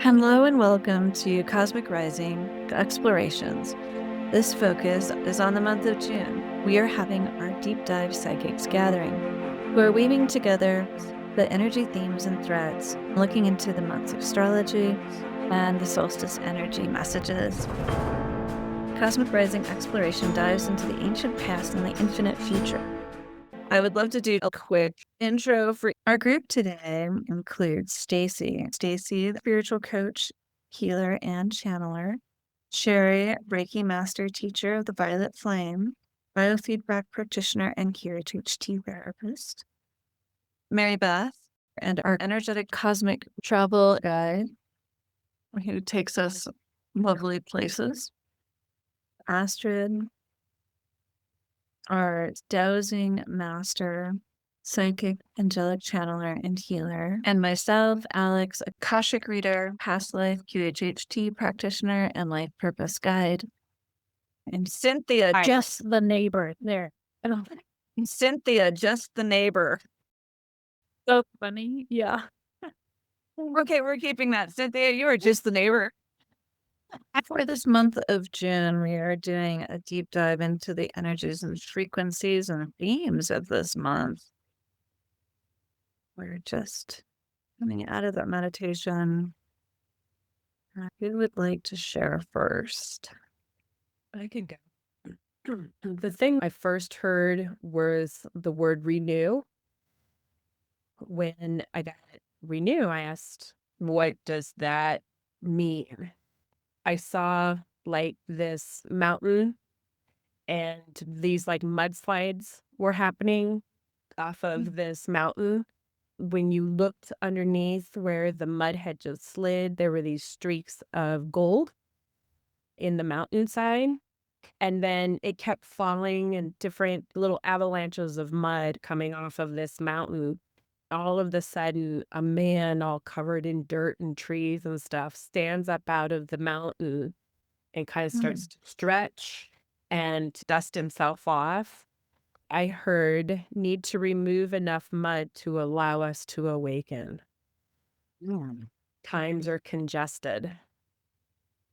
Hello and welcome to Cosmic Rising Explorations. This focus is on the month of June. We are having our Deep Dive Psychics Gathering. We're weaving together the energy themes and threads, looking into the month's astrology and the solstice energy messages. Cosmic Rising Exploration dives into the ancient past and the infinite future. I would love to do a quick intro for our group today. Includes Stacy. Stacy, the spiritual coach, healer, and channeler. Sherry, Reiki master teacher of the Violet Flame, Biofeedback practitioner, and QHHT therapist. Marybeth, and our energetic cosmic travel guide, who takes us lovely places. Astrid, our Dousing master, psychic, angelic channeler, and healer. And myself, Alex, Akashic reader, past life QHHT practitioner, and life purpose guide. And Cynthia, Just the neighbor there. Cynthia, just the neighbor. So funny. Yeah. Okay, we're keeping that. Cynthia, you are just the neighbor. For this month of June, we are doing a deep dive into the energies and frequencies and themes of this month. We're just coming out of that meditation. Who would like to share first? I can go. The thing I first heard was the word renew. When I got renew, I asked, what does that mean? I saw like this mountain and these like mudslides were happening off of this mountain. When you looked underneath where the mud had just slid, there were these streaks of gold in the mountainside. And then it kept falling in different little avalanches of mud coming off of this mountain. All of a sudden, a man all covered in dirt and trees and stuff stands up out of the mountain and kind of starts to stretch and dust himself off. I heard, need to remove enough mud to allow us to awaken. Times are congested.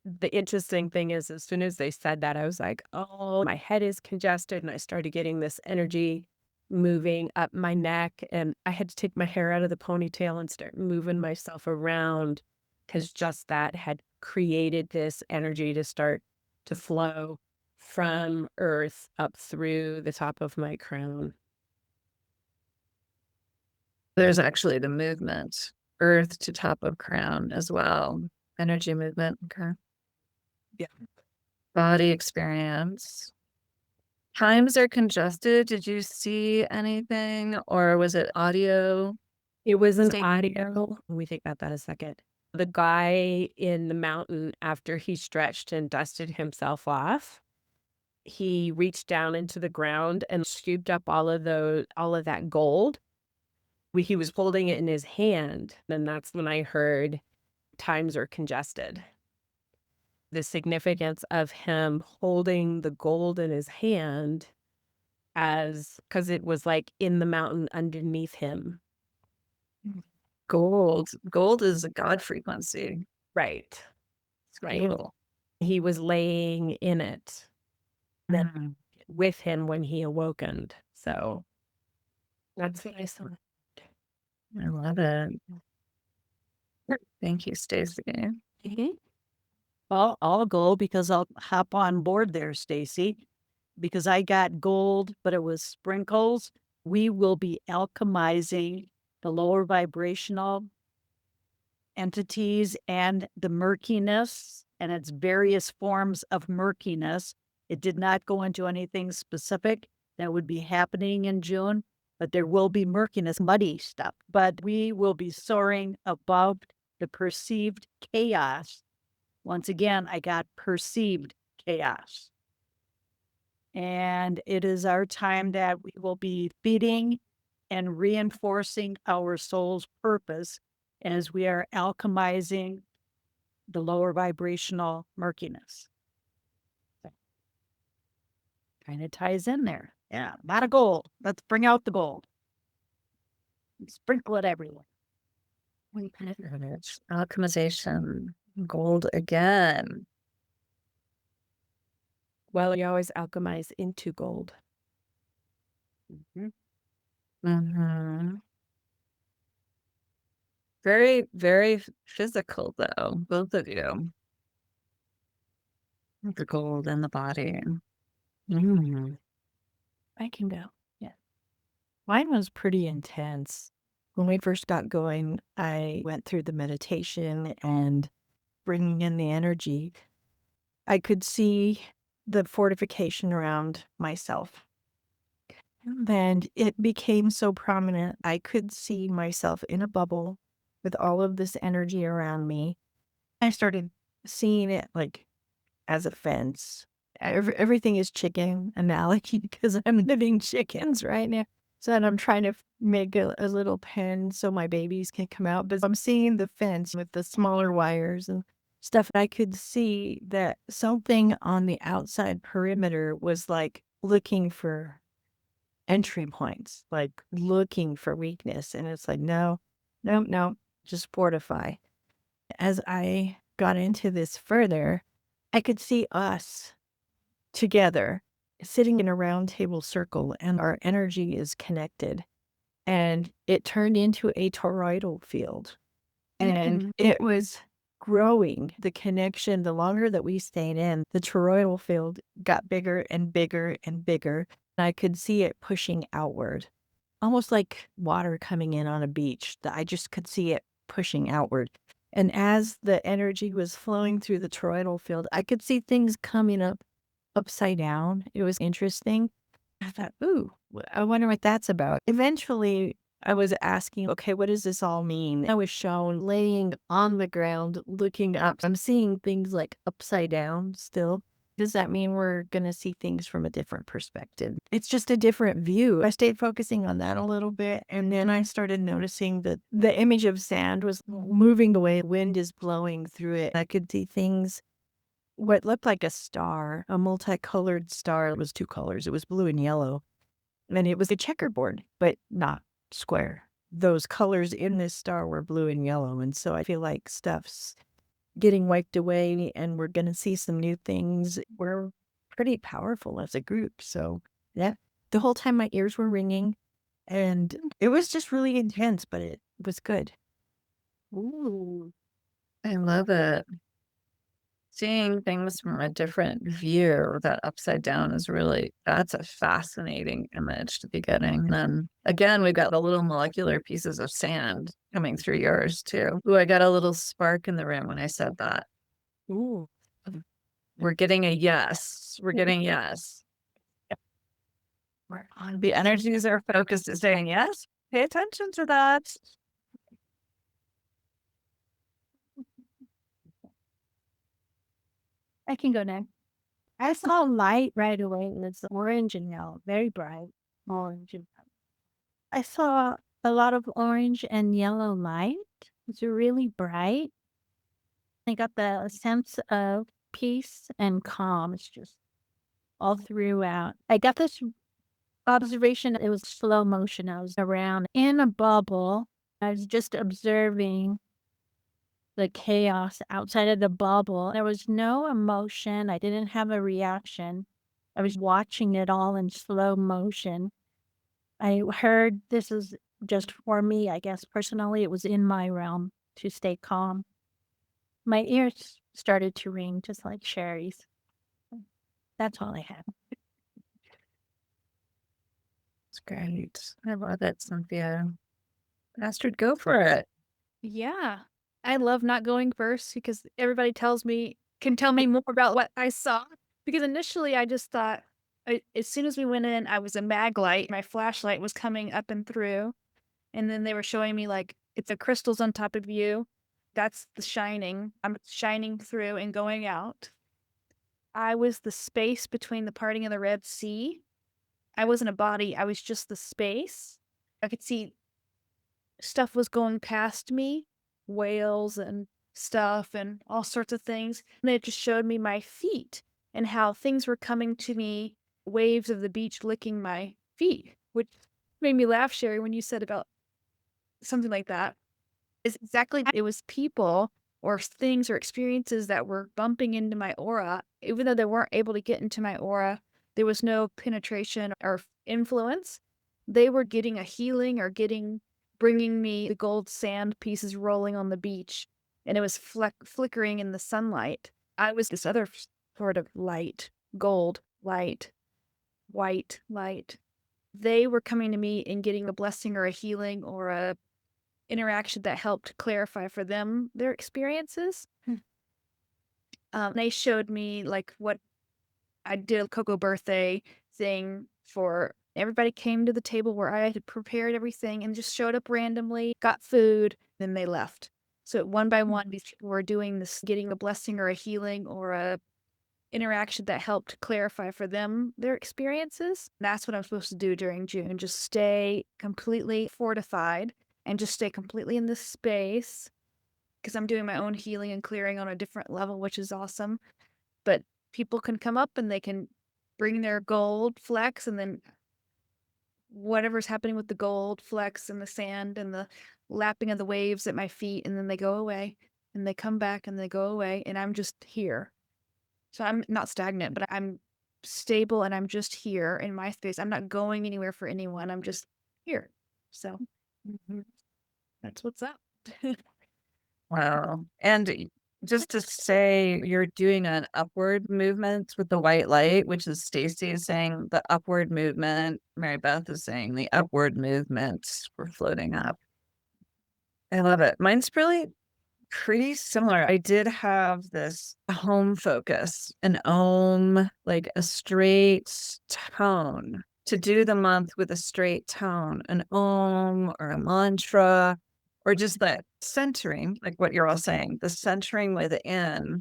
The interesting thing is, as soon as they said that, I was like, oh, my head is congested. And I started getting this energy moving up my neck. And I had to take my hair out of the ponytail and start moving myself around because just that had created this energy to start to flow from earth up through the top of my crown. There's actually the movement, earth to top of crown as well. Energy movement. Okay. Yeah. Body experience. Times are congested. Did you see anything, or was it audio? It was an audio. Let me think about that a second. The guy in the mountain, after he stretched and dusted himself off, he reached down into the ground and scooped up all of that gold. He was holding it in his hand. And that's when I heard times are congested. The significance of him holding the gold in his hand because it was like in the mountain underneath him. Gold is a God frequency. Right. Right. Cool. He was laying in it with him when he awokened. So that's what I saw. I love it. Thank you, Stacy. Well, I'll go because I'll hop on board there, Stacy, because I got gold, but it was sprinkles. We will be alchemizing the lower vibrational entities and the murkiness and its various forms of murkiness. It did not go into anything specific that would be happening in June, but there will be murkiness, muddy stuff. But we will be soaring above the perceived chaos. Once again, I got perceived chaos. And it is our time that we will be feeding and reinforcing our soul's purpose as we are alchemizing the lower vibrational murkiness. Kind of ties in there. Yeah, a lot of gold. Let's bring out the gold. Sprinkle it everywhere. Alchemization. Gold again. Well, you always alchemize into gold. Mm-hmm. Very, very physical, though, both of you. The gold and the body. I can go. Yeah. Mine was pretty intense. When we first got going, I went through the meditation and bringing in the energy. I could see the fortification around myself. And it became so prominent. I could see myself in a bubble with all of this energy around me. I started seeing it like as a fence. Everything is chicken analogy because I'm living chickens right now. So and I'm trying to make a little pen so my babies can come out. But I'm seeing the fence with the smaller wires and stuff. I could see that something on the outside perimeter was like looking for entry points, like looking for weakness. And it's like, no, no, no, just fortify. As I got into this further, I could see us together sitting in a round table circle and our energy is connected. And it turned into a toroidal field. And it was growing. The connection, the longer that we stayed in, the toroidal field got bigger and bigger and bigger. I could see it pushing outward, almost like water coming in on a beach. I just could see it pushing outward. And as the energy was flowing through the toroidal field, I could see things coming up upside down. It was interesting. I thought, ooh, I wonder what that's about. Eventually, I was asking, okay, what does this all mean? I was shown laying on the ground, looking up. I'm seeing things like upside down still. Does that mean we're going to see things from a different perspective? It's just a different view. I stayed focusing on that a little bit. And then I started noticing that the image of sand was moving away. Wind is blowing through it. I could see things, what looked like a star, a multicolored star. It was two colors. It was blue and yellow. And it was a checkerboard, but not square. Those colors in this star were blue and yellow. And so I feel like stuff's getting wiped away and we're going to see some new things. We're pretty powerful as a group. So yeah, the whole time my ears were ringing and it was just really intense, but it was good. Ooh, I love it. Seeing things from a different view, that upside down is really, that's a fascinating image to be getting. And then again, we've got the little molecular pieces of sand coming through yours too. Ooh, I got a little spark in the room when I said that. Ooh. We're getting a yes. We're getting yes. We're on. The energies are focused at saying yes. Pay attention to that. I can go next. I saw light right away. It's orange and yellow, very bright orange. I saw a lot of orange and yellow light. It's really bright. I got the sense of peace and calm. It's just all throughout. I got this observation. It was slow motion. I was around in a bubble. I was just observing the chaos outside of the bubble. There was no emotion. I didn't have a reaction. I was watching it all in slow motion. I heard this is just for me, I guess. Personally, it was in my realm to stay calm. My ears started to ring just like Sherry's. That's all I had. It's great. I love it, Cynthia. Astrid, go for it. Yeah. I love not going first because everybody can tell me more about what I saw. Because initially I just thought, as soon as we went in, I was a mag light. My flashlight was coming up and through. And then they were showing me like, it's the crystals on top of you. That's the shining. I'm shining through and going out. I was the space between the parting of the Red Sea. I wasn't a body. I was just the space. I could see stuff was going past me, whales and stuff and all sorts of things. And it just showed me my feet and how things were coming to me, waves of the beach licking my feet, which made me laugh, Sherry, when you said about something like that. It's exactly, it was people or things or experiences that were bumping into my aura. Even though they weren't able to get into my aura, there was no penetration or influence. They were getting a healing or bringing me the gold sand pieces rolling on the beach, and it was flickering in the sunlight. I was this other sort of light, gold light, white light. They were coming to me and getting a blessing or a healing or a interaction that helped clarify for them their experiences. They showed me like what I did a Coco birthday thing for everybody came to the table where I had prepared everything and just showed up randomly, got food, then they left. So one by one, these people were doing this, getting a blessing or a healing or a interaction that helped clarify for them their experiences. That's what I'm supposed to do during June. Just stay completely fortified and just stay completely in this space because I'm doing my own healing and clearing on a different level, which is awesome. But people can come up and they can bring their gold flecks, and then whatever's happening with the gold flecks and the sand and the lapping of the waves at my feet, and then they go away and they come back and they go away, and I'm just here. So I'm not stagnant, but I'm stable and I'm just here in my space. I'm not going anywhere for anyone. I'm just here. So that's what's up. Wow. And just to say, you're doing an upward movement with the white light, which is Stacy is saying the upward movement. Marybeth is saying the upward movement. We're floating up. I love it. Mine's really pretty similar. I did have this home focus, an om, like a straight tone to do the month with a straight tone, an om or a mantra, or just that centering, like what you're all saying, the centering within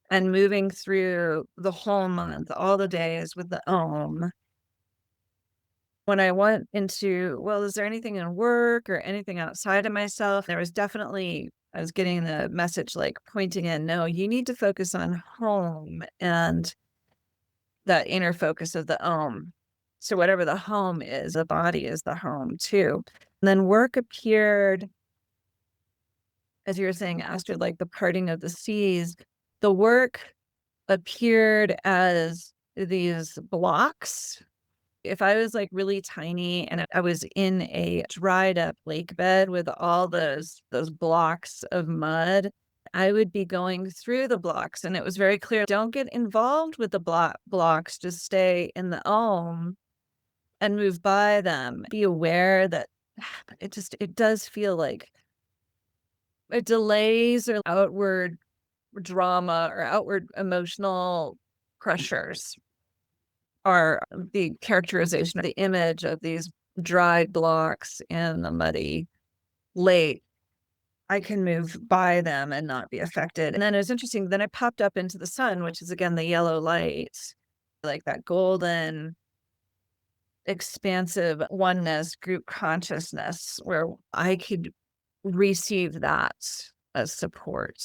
and moving through the whole month, all the days with the om. When I went into, well, is there anything in work or anything outside of myself? There was definitely, I was getting the message like pointing in, no, you need to focus on home and that inner focus of the om. So whatever the home is, the body is the home too. And then work appeared, as you were saying, Astrid, like the parting of the seas. The work appeared as these blocks. If I was like really tiny and I was in a dried up lake bed with all those blocks of mud, I would be going through the blocks, and it was very clear, don't get involved with the blocks, just stay in the om and move by them. Be aware that it does feel like it delays or outward drama or outward emotional pressures are the characterization of the image of these dried blocks in the muddy lake. I can move by them and not be affected. And then it was interesting. Then I popped up into the sun, which is again the yellow light, like that golden, expansive oneness, group consciousness, where I could receive that as support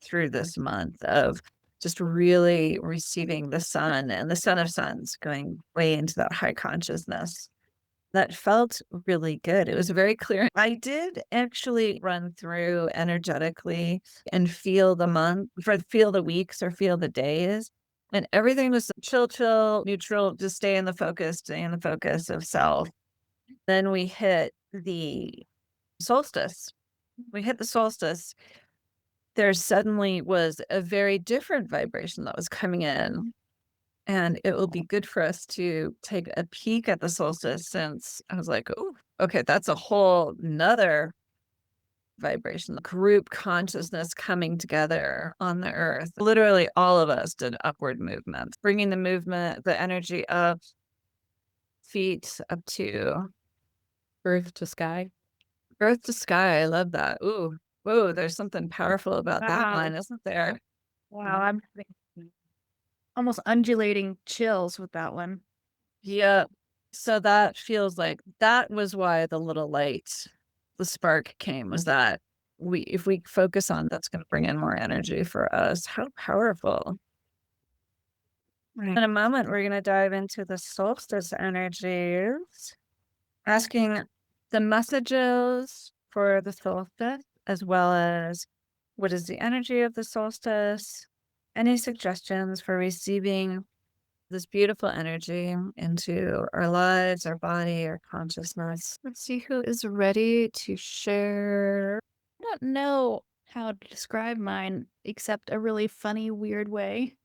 through this month of just really receiving the sun and the sun of suns, going way into that high consciousness. That felt really good. It was very clear. I did actually run through energetically and feel the month, feel the weeks or feel the days. And everything was chill, neutral, just stay in the focus of self. Then we hit the solstice. There suddenly was a very different vibration that was coming in. And it will be good for us to take a peek at the solstice, since I was like, oh, okay, that's a whole nother vibration, group consciousness coming together on the earth. Literally all of us did upward movement, bringing the movement, the energy of feet up to Earth to sky. earth to sky. I love that. Ooh, whoa, there's something powerful about that Wow. one, isn't there? Wow, I'm having almost undulating chills with that one. Yeah. So that feels like that was why the little light, the spark came, was that if we focus on that's going to bring in more energy for us. How powerful. In a moment, we're going to dive into the solstice energies, asking the messages for the solstice as well as what is the energy of the solstice, any suggestions for receiving this beautiful energy into our lives, our body, our consciousness. Let's see who is ready to share. I don't know how to describe mine except a really funny, weird way.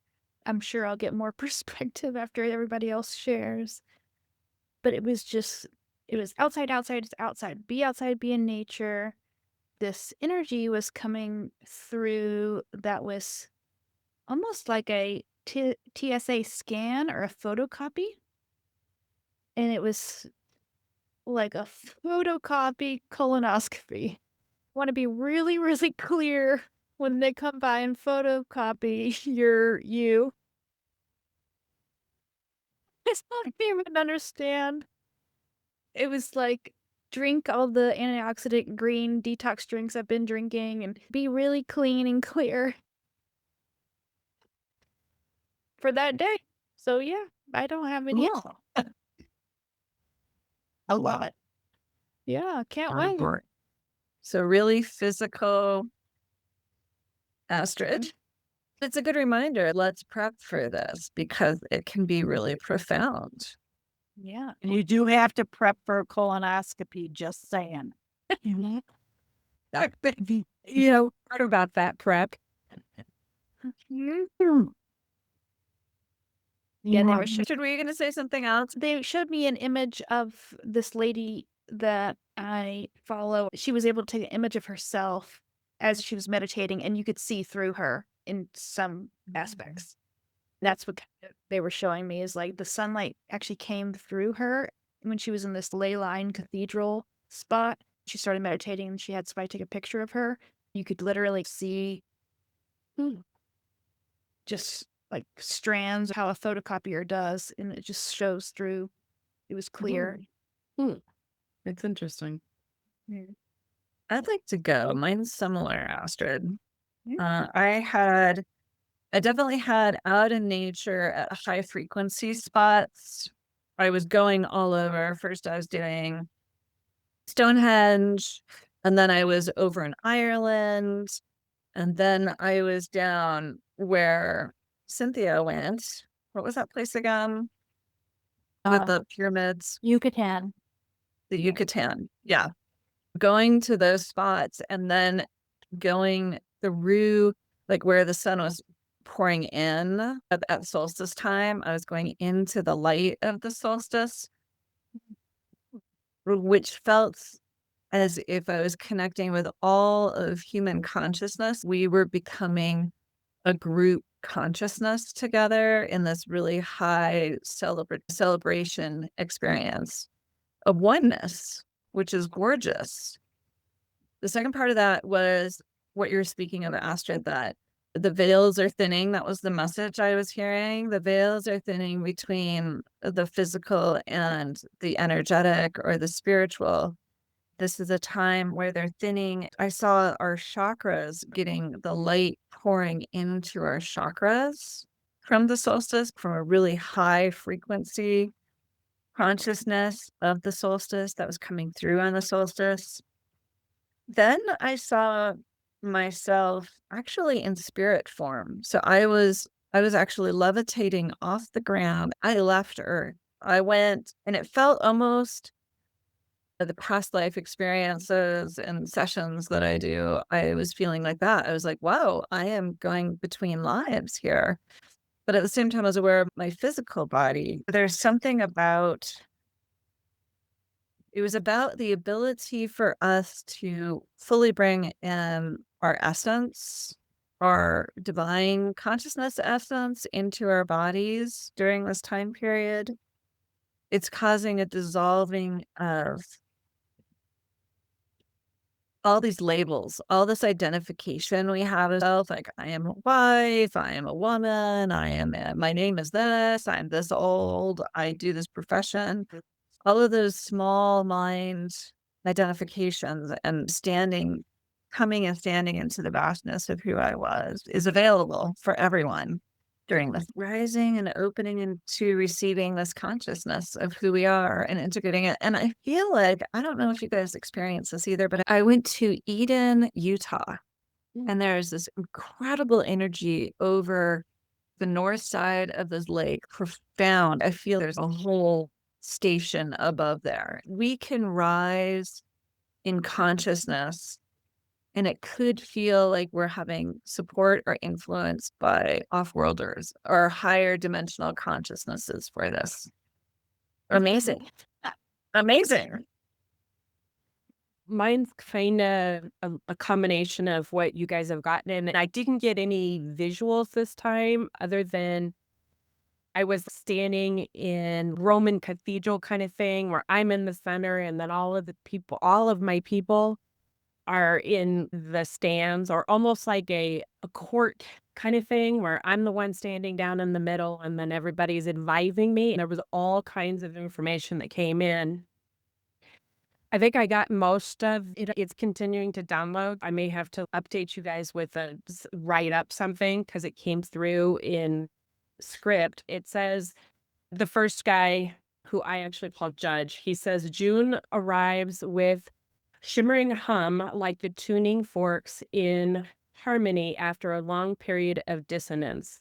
I'm sure I'll get more perspective after everybody else shares. But it was outside, it's outside. Be outside, be in nature. This energy was coming through that was almost like a TSA scan or a photocopy. And it was like a photocopy colonoscopy. Want to be really, really clear when they come by and photocopy you. I don't even understand. It was like drink all the antioxidant green detox drinks I've been drinking and be really clean and clear for that day. So yeah, I don't have any. Yeah. I love it. Yeah, can't wait. So really physical, Astrid. It's a good reminder. Let's prep for this because it can be really profound. Yeah. And you do have to prep for a colonoscopy, just saying. You know, heard about that prep. Yeah, they were Astrid, were you going to say something else? They showed me an image of this lady that I follow. She was able to take an image of herself as she was meditating, and you could see through her in some aspects. That's what they were showing me is like the sunlight actually came through her when she was in this ley line cathedral spot. She started meditating and she had somebody take a picture of her. You could literally see just like strands, how a photocopier does, and it just shows through. It was clear. It's interesting. I'd like to go. Mine's similar, Astrid. Yeah. I definitely had out in nature at high frequency spots. I was going all over. First, I was doing Stonehenge, and then I was over in Ireland, and then I was down where Cynthia went. What was that place again? With the pyramids? Yucatan. The Yucatan. Yeah. Going to those spots and then going through like where the sun was pouring in at solstice time. I was going into the light of the solstice, which felt as if I was connecting with all of human consciousness. We were becoming a group consciousness together in this really high celebration experience of oneness, which is gorgeous. The second part of that was what you're speaking of, Astrid, that the veils are thinning. That was the message I was hearing. The veils are thinning between the physical and the energetic or the spiritual. This is a time where they're thinning. I saw our chakras getting the light pouring into our chakras from the solstice, from a really high frequency consciousness of the solstice that was coming through on the solstice. Then I saw myself actually in spirit form. So I was actually levitating off the ground. I left Earth. I went, and it felt almost the past life experiences and sessions that I do. I was feeling like that. I was like, wow, I am going between lives here. But at the same time, I was aware of my physical body. There's something about it was about the ability for us to fully bring in our essence, our divine consciousness essence into our bodies during this time period. It's causing a dissolving of all these labels, all this identification we have of self, like I am a wife, I am a woman, my name is this, I'm this old, I do this profession. All of those small mind identifications and coming and standing into the vastness of who I was is available for everyone. during this rising and opening into receiving this consciousness of who we are and integrating it. And I feel like, I don't know if you guys experience this either, but I went to Eden, Utah, and there's this incredible energy over the north side of this lake, profound. I feel there's a whole station above there. We can rise in consciousness, and it could feel like we're having support or influence by off-worlders or higher dimensional consciousnesses for this. Amazing. Amazing. Mine's kind of a combination of what you guys have gotten in. And I didn't get any visuals this time other than I was standing in Roman cathedral kind of thing where I'm in the center and then all of my people are in the stands, or almost like a court kind of thing where I'm the one standing down in the middle and then everybody's advising me. And there was all kinds of information that came in. I think I got most of it. It's continuing to download. I may have to update you guys with write up something because it came through in script. It says the first guy, who I actually call Judge, he says June arrives with shimmering hum like the tuning forks in harmony after a long period of dissonance.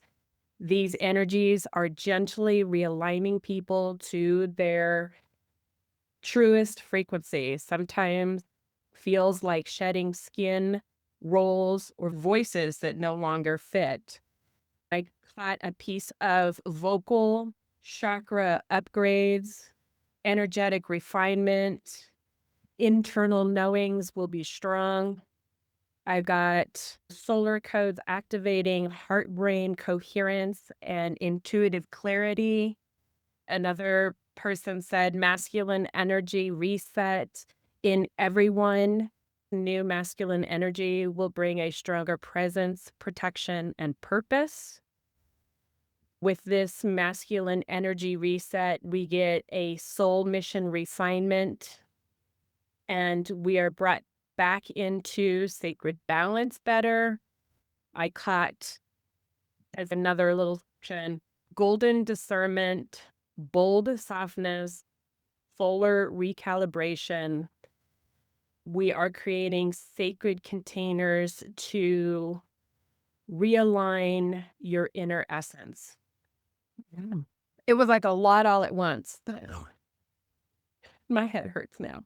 These energies are gently realigning people to their truest frequency. Sometimes feels like shedding skin, roles, or voices that no longer fit. I caught a piece of vocal chakra upgrades, energetic refinement, internal knowings will be strong. I got solar codes activating heart-brain coherence and intuitive clarity. Another person said masculine energy reset in everyone. New masculine energy will bring a stronger presence, protection, and purpose. With this masculine energy reset, we get a soul mission refinement, and we are brought back into sacred balance better. I caught, as another little section, golden discernment, bold softness, solar recalibration. We are creating sacred containers to realign your inner essence. It was like a lot all at once. My head hurts now.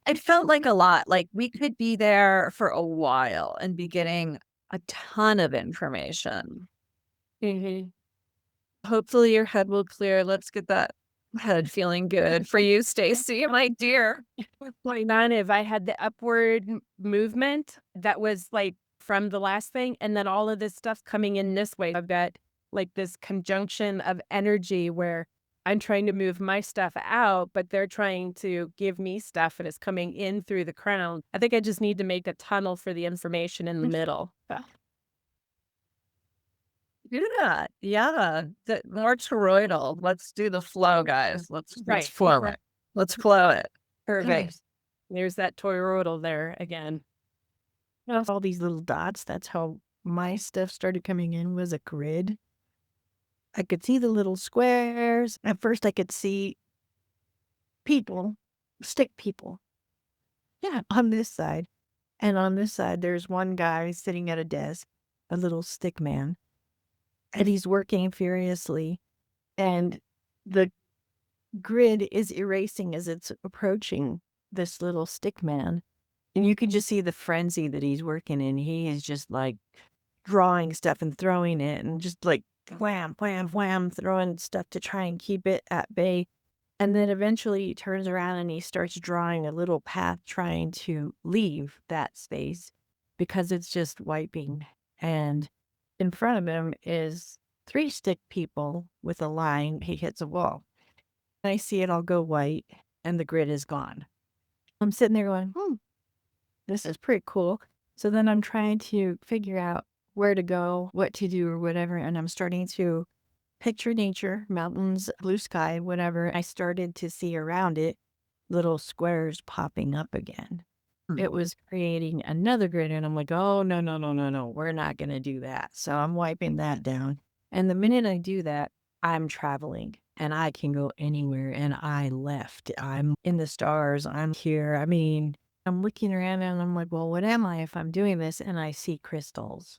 It felt like a lot. Like we could be there for a while and be getting a ton of information. Hopefully your head will clear. Let's get that head feeling good for you, Stacy, my dear. Going on, if I had the upward movement that was like from the last thing, and then all of this stuff coming in this way, I've got like this conjunction of energy where I'm trying to move my stuff out, but they're trying to give me stuff and it's coming in through the crown. I think I just need to make a tunnel for the information in the middle. Yeah. The more toroidal. Let's do the flow, guys. Let's flow it. Let's flow it. Perfect. There's that toroidal there again. All these little dots, that's how my stuff started coming in, was a grid. I could see the little squares. At first I could see people, stick people. Yeah, on this side. And on this side, there's one guy sitting at a desk, a little stick man. And he's working furiously. And the grid is erasing as it's approaching this little stick man. And you can just see the frenzy that he's working in. He is just like drawing stuff and throwing it and just like wham, wham, wham, throwing stuff to try and keep it at bay. And then eventually he turns around and he starts drawing a little path trying to leave that space because it's just wiping. And in front of him is 3 stick people with a line. He hits a wall. I see it all go white and the grid is gone. I'm sitting there going, this is pretty cool. So then I'm trying to figure out where to go, what to do or whatever. And I'm starting to picture nature, mountains, blue sky, whatever. I started to see around it little squares popping up again. It was creating another grid. And I'm like, oh, no. We're not going to do that. So I'm wiping that down. And the minute I do that, I'm traveling and I can go anywhere. And I left. I'm in the stars. I'm here. I mean, I'm looking around and I'm like, well, what am I if I'm doing this? And I see crystals.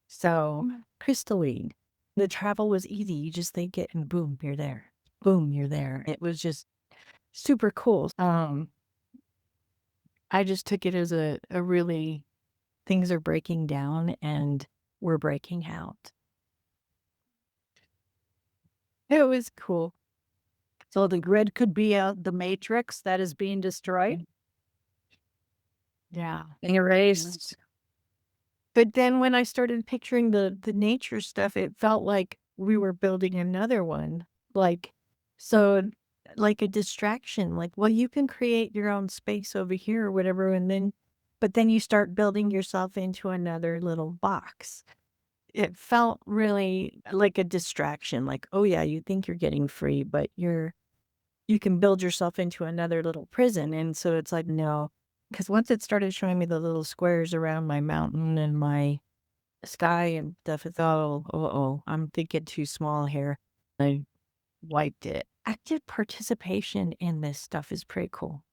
So, crystalline. The travel was easy. You just think it and boom, you're there. Boom, you're there. It was just super cool. I just took it as a really, things are breaking down and we're breaking out. It was cool. So the grid could be the matrix that is being destroyed. Yeah. Erased. But then when I started picturing the nature stuff, it felt like we were building another one. Like, so like a distraction, like, well, you can create your own space over here or whatever. But then you start building yourself into another little box. It felt really like a distraction. Like, oh yeah, you think you're getting free, but you can build yourself into another little prison. And so it's like, no, because once it started showing me the little squares around my mountain and my sky and stuff, it's I'm thinking too small here. I wiped it. Active participation in this stuff is pretty cool.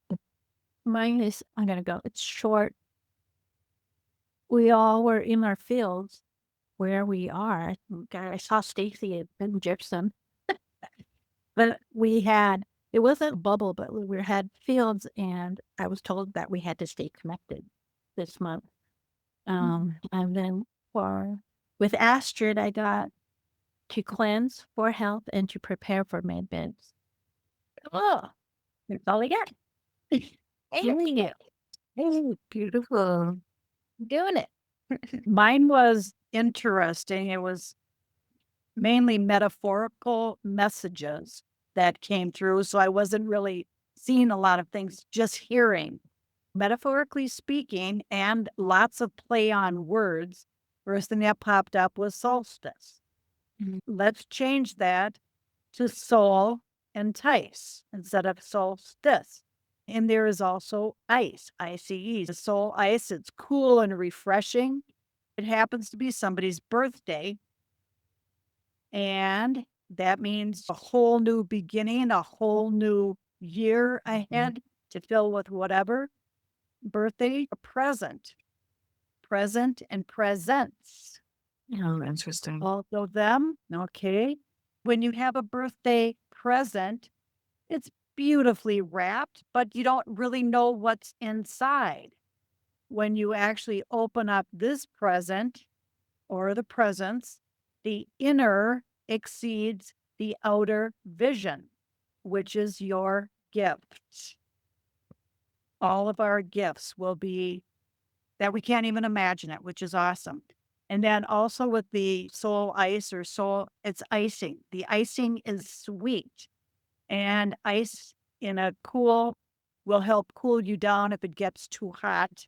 Mine is, I'm going to go, it's short. We all were in our fields where we are. I saw Stacy and Gypsum. But it wasn't a bubble, but we had fields, and I was told that we had to stay connected this month. And then with Astrid, I got to cleanse for health and to prepare for med-beds. Oh, that's all I got. Doing it. Oh, beautiful. Doing it. Mine was interesting. It was mainly metaphorical messages that came through. So I wasn't really seeing a lot of things, just hearing. Metaphorically speaking, and lots of play on words. First thing that popped up was solstice. Let's change that to soul entice instead of solstice. And there is also ice, ICE. The soul ice, it's cool and refreshing. It happens to be somebody's birthday. And that means a whole new beginning, a whole new year ahead to fill with whatever. Birthday, a present and presents. Oh, interesting. Both of them. Okay. When you have a birthday present, it's beautifully wrapped, but you don't really know what's inside. When you actually open up this present or the presents, the inner exceeds the outer vision, which is your gift. All of our gifts will be that we can't even imagine it, which is awesome. And then also with the soul ice or soul, it's icing. The icing is sweet. And ice in a cool will help cool you down if it gets too hot,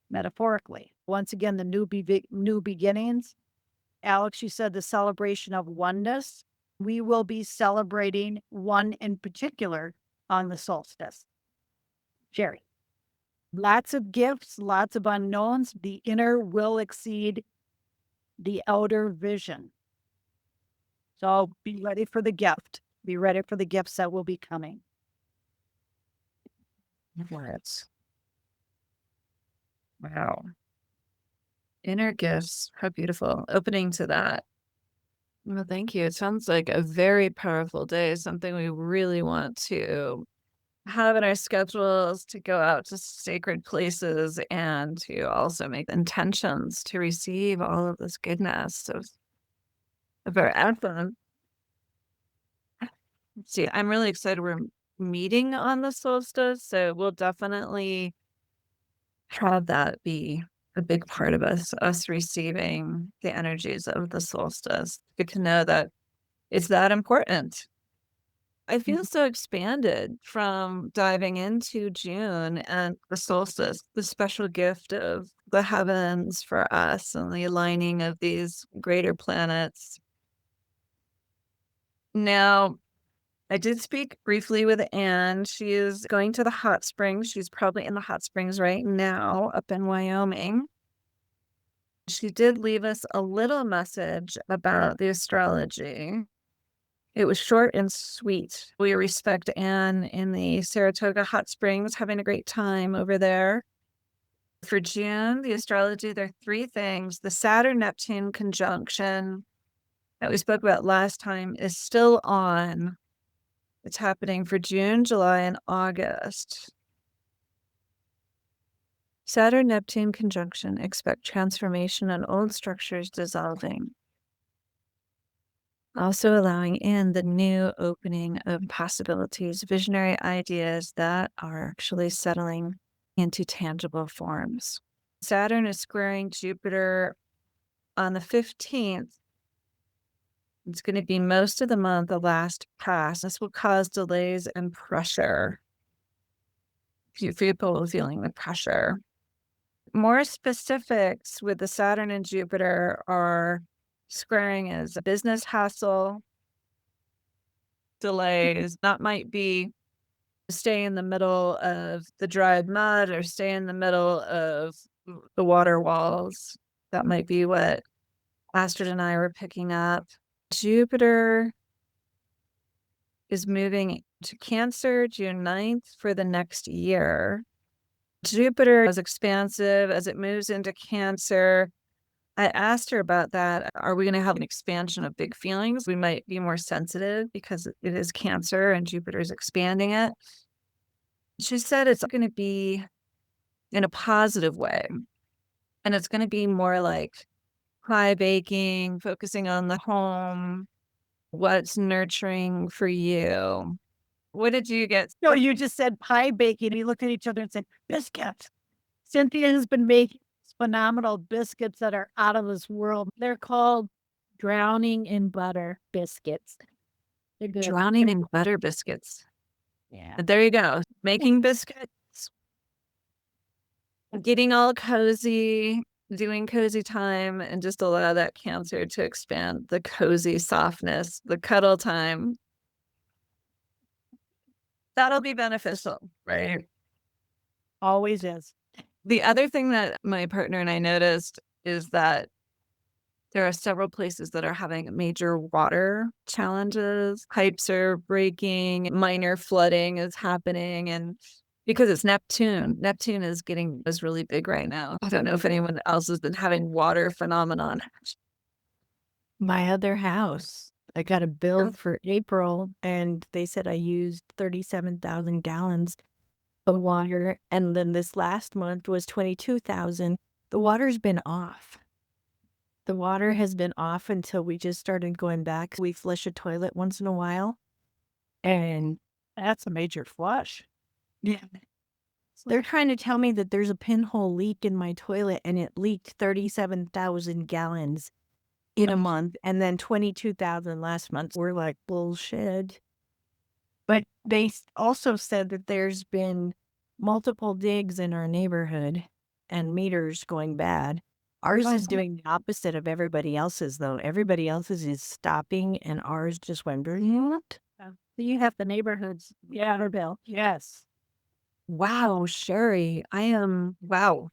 metaphorically. Once again, the new beginnings. Alex, you said the celebration of oneness. We will be celebrating one in particular on the solstice. Jerry. Lots of gifts, lots of unknowns. The inner will exceed the outer vision. So be ready for the gift. Be ready for the gifts that will be coming. Words. Wow. Inner gifts. How beautiful. Opening to that. Well, thank you. It sounds like a very powerful day, something we really want to have in our schedules to go out to sacred places and to also make intentions to receive all of this goodness. So very awesome. See, I'm really excited. We're meeting on the solstice, so we'll definitely have that be a big part of us receiving the energies of the solstice. Good to know that it's that important. I feel so expanded from diving into June and the solstice, the special gift of the heavens for us and the aligning of these greater planets. Now, I did speak briefly with Anne. She is going to the hot springs. She's probably in the hot springs right now up in Wyoming. She did leave us a little message about the astrology. It was short and sweet. We respect Anne in the Saratoga Hot Springs, having a great time over there. For June, the astrology, there are 3 things. The Saturn-Neptune conjunction that we spoke about last time is still on. It's happening for June, July, and August. Saturn-Neptune conjunction, expect transformation and old structures dissolving. Also allowing in the new opening of possibilities, visionary ideas that are actually settling into tangible forms. Saturn is squaring Jupiter on the 15th. It's going to be most of the month, the last pass. This will cause delays and pressure. People feeling the pressure. More specifics with the Saturn and Jupiter are squaring as a business hassle, delays. That might be stay in the middle of the dried mud or stay in the middle of the water walls. That might be what Astrid and I were picking up. Jupiter is moving to Cancer June 9th for the next year. Jupiter is expansive as it moves into Cancer. I asked her about that. Are we going to have an expansion of big feelings? We might be more sensitive because it is Cancer and Jupiter is expanding it. She said it's going to be in a positive way. And it's going to be more like pie baking, focusing on the home, what's nurturing for you. What did you get? No, you just said pie baking. We looked at each other and said, biscuits. Cynthia has been making phenomenal biscuits that are out of this world. They're called drowning in butter biscuits. They're good. Drowning in butter biscuits. Yeah. There you go. Making biscuits. Getting all cozy, doing cozy time, and just allow that Cancer to expand the cozy softness, the cuddle time. That'll be beneficial, right? Always is. The other thing that my partner and I noticed is that there are several places that are having major water challenges. Pipes are breaking, minor flooding is happening, and because it's Neptune is really big right now. I don't know if anyone else has been having water phenomenon. My other house, I got a bill for April and they said I used 37,000 gallons of water. And then this last month was 22,000. The water's been off. The water has been off until we just started going back. We flush a toilet once in a while. And That's a major flush. yeah, they're trying to tell me that there's a pinhole leak in my toilet and it leaked 37,000 gallons in a month and then 22,000 last month. We're like, bullshit. But they also said that there's been multiple digs in our neighborhood and meters going bad. Ours is doing the opposite of everybody else's, though. Everybody else's is stopping and ours just went. So you have the neighborhoods. Yeah, bill. Yes. Wow, Sherry, wow.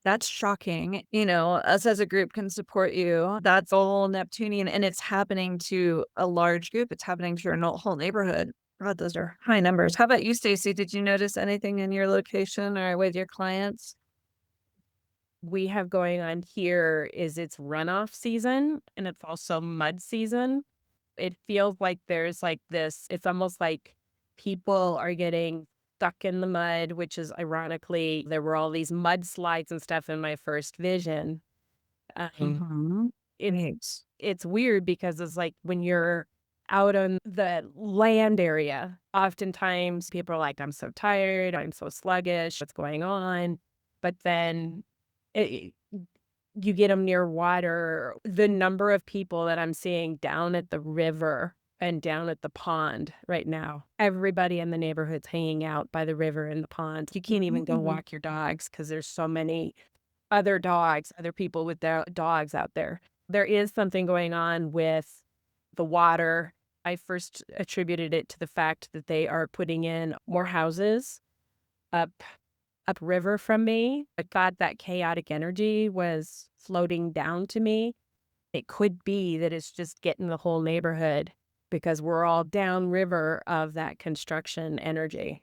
That's shocking. Us as a group can support you. That's all Neptunian, and it's happening to a large group. It's happening to your whole neighborhood. God, those are high numbers. How about you, Stacy? Did you notice anything in your location or with your clients? We have going on here is it's runoff season and it's also mud season. It feels like there's like this, it's almost like people are getting stuck in the mud, which is ironically, there were all these mudslides and stuff in my first vision. It's weird because it's like when you're out on the land area, oftentimes people are like, I'm so tired, I'm so sluggish, what's going on? But then you get them near water. The number of people that I'm seeing down at the river and down at the pond right now, everybody in the neighborhood's hanging out by the river and the pond. You can't even go walk your dogs because there's so many other people with their dogs out there. There is something going on with the water. I first attributed it to the fact that they are putting in more houses upriver from me. I thought that chaotic energy was floating down to me. It could be that it's just getting the whole neighborhood because we're all downriver of that construction energy.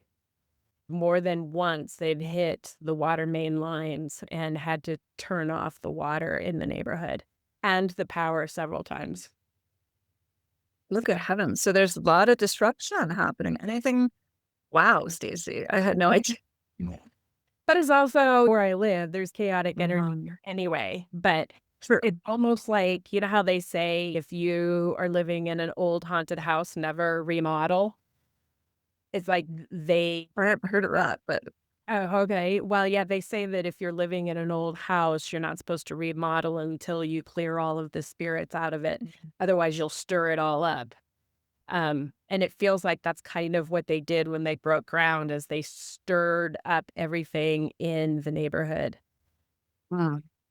More than once, they've hit the water main lines and had to turn off the water in the neighborhood and the power several times. Look at heavens. So there's a lot of disruption happening. Anything? Wow, Stacy. I had no idea. But it's also where I live. There's chaotic energy here anyway. But Sure. it's almost like, you know how they say if you are living in an old haunted house, never remodel? It's like they... I haven't heard of that, but Oh, okay. Well, yeah, they say that if you're living in an old house, you're not supposed to remodel until you clear all of the spirits out of it. Otherwise, you'll stir it all up. And it feels like that's kind of what they did when they broke ground, is they stirred up everything in the neighborhood.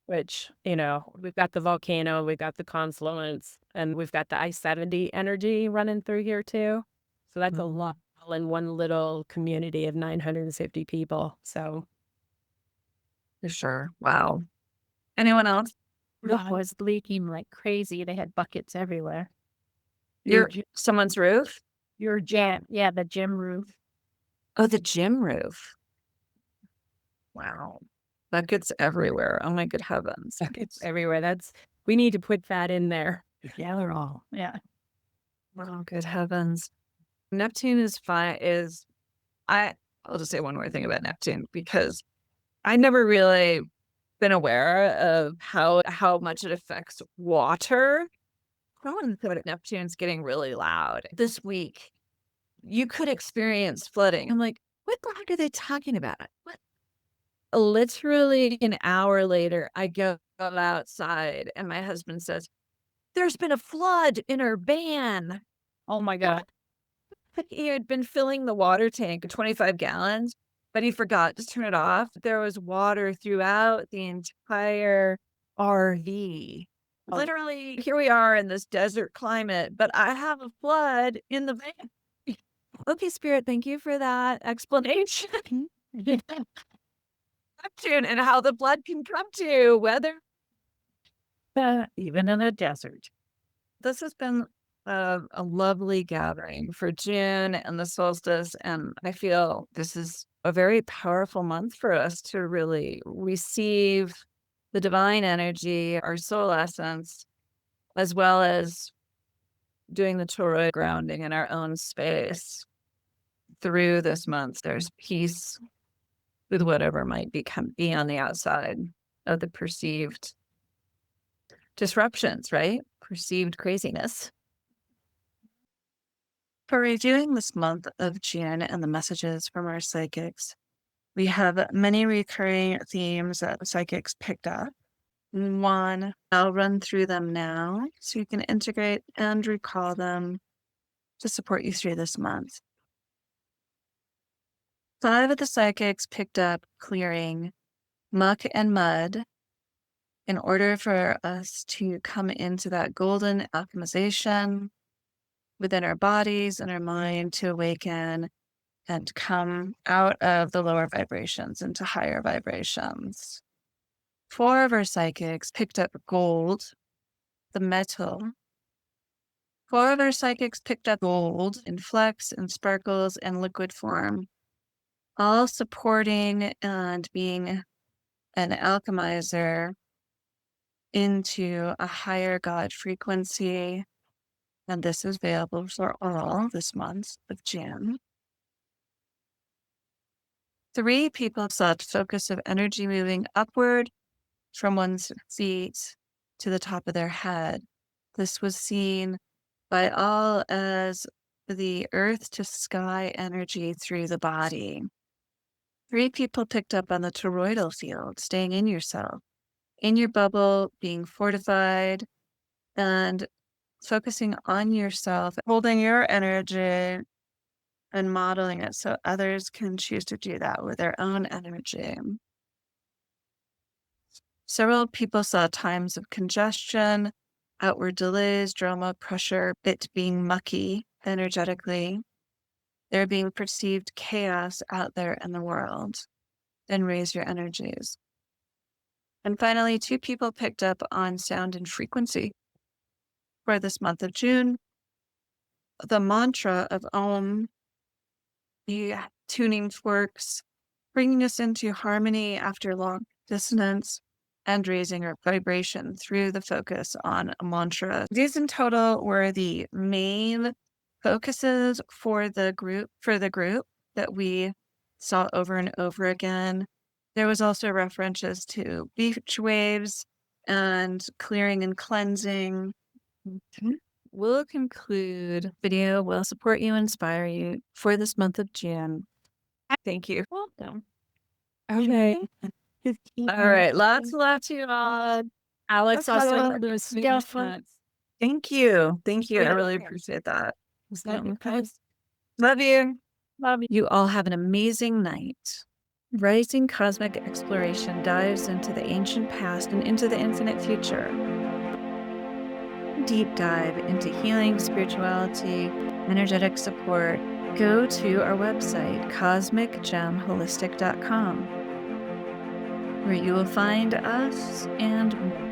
Which, you know, we've got the volcano, we've got the confluence, and we've got the I-70 energy running through here too. So that's a lot all in one little community of 950 people. So for sure. Wow. Anyone else? Roof was leaking like crazy. They had buckets everywhere. Someone's roof? Your gym, yeah, the gym roof. Oh, the gym roof. Wow. Buckets everywhere. Oh my good heavens. it's everywhere. We need to put that in there. Gather all. Yeah. Oh good heavens. Neptune is fine. I'll just say one more thing about Neptune, because I never really been aware of how much it affects water. Neptune's getting really loud. This week, you could experience flooding. I'm like, what the heck are they talking about? What? Literally an hour later, I go outside and my husband says, there's been a flood in our van. Oh my God. He had been filling the water tank, 25 gallons, but he forgot to turn it off. There was water throughout the entire RV. Literally, here we are in this desert climate, but I have a flood in the van. Okay, Spirit, thank you for that explanation. Neptune and how the blood can come to weather. Even in a desert. This has been a lovely gathering for June and the solstice, and I feel this is a very powerful month for us to really receive the divine energy, our soul essence, as well as doing the toroid grounding in our own space. Through this month, there's peace with whatever might be on the outside of the perceived disruptions, right? Perceived craziness. For reviewing this month of June and the messages from our psychics, we have many recurring themes that the psychics picked up. One, I'll run through them now so you can integrate and recall them to support you through this month. 5 of the psychics picked up clearing muck and mud in order for us to come into that golden alchemization within our bodies and our mind to awaken and come out of the lower vibrations into higher vibrations. 4 of our psychics picked up gold, the metal. 4 of our psychics picked up gold in flecks and sparkles and liquid form, all supporting and being an alchemizer into a higher God frequency. And this is available for all this month of June. 3 people saw a focus of energy moving upward from one's feet to the top of their head. This was seen by all as the earth to sky energy through the body. 3 people picked up on the toroidal field, staying in yourself, in your bubble, being fortified, and focusing on yourself, holding your energy and modeling it so others can choose to do that with their own energy. Several people saw times of congestion, outward delays, drama, pressure, it being mucky energetically. There being perceived chaos out there in the world. Then raise your energies. And finally, 2 people picked up on sound and frequency. For this month of June, the mantra of Om, the tuning forks, bringing us into harmony after long dissonance and raising our vibration through the focus on a mantra. These in total were the main focuses for the group that we saw over and over again. There was also references to beach waves and clearing and cleansing. We'll conclude video will support you, inspire you for this month of June. Thank you. Welcome. Okay. All right. Lots of love to you all. Alex That's also fun. had those sweet Yeah, nuts. Thank you. Thank you. I Yeah. really appreciate that. Okay. Love you. Love you. You all have an amazing night. Rising Cosmic Exploration dives into the ancient past and into the infinite future. Deep dive into healing, spirituality, energetic support. Go to our website, cosmicgemholistic.com, where you will find us and more.